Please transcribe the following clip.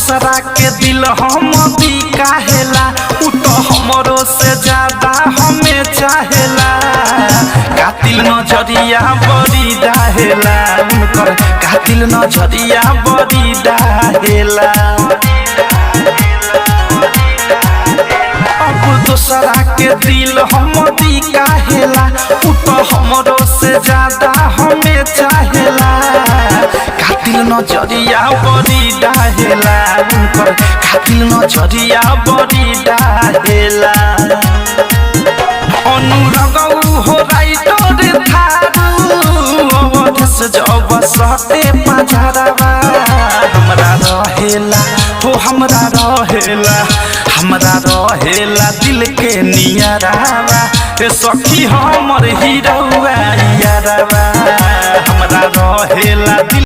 दूसरा के दिल हम भी काहेला उ तो हमरो से ज्यादा हमें चाहेला कातिल नजरिया बड़ी डाहेला उनकर कातिल नजरिया बड़ी डाहेला अब दूसरा के दिल हम भी काहेला उ तो हमरो से ज्यादा हमें चाहेला कातिल नजरिया बड़ी डाहेला उनकर कातिल नजरिया बड़ी डाहेला अनुरगौ हो राइटर थारू अवधस जब सते पजरवा हमरा रहेला हो हमरा रहेला दिल के नियरावा ए सखी हमर हीरोवा यारवा हमरा रहेला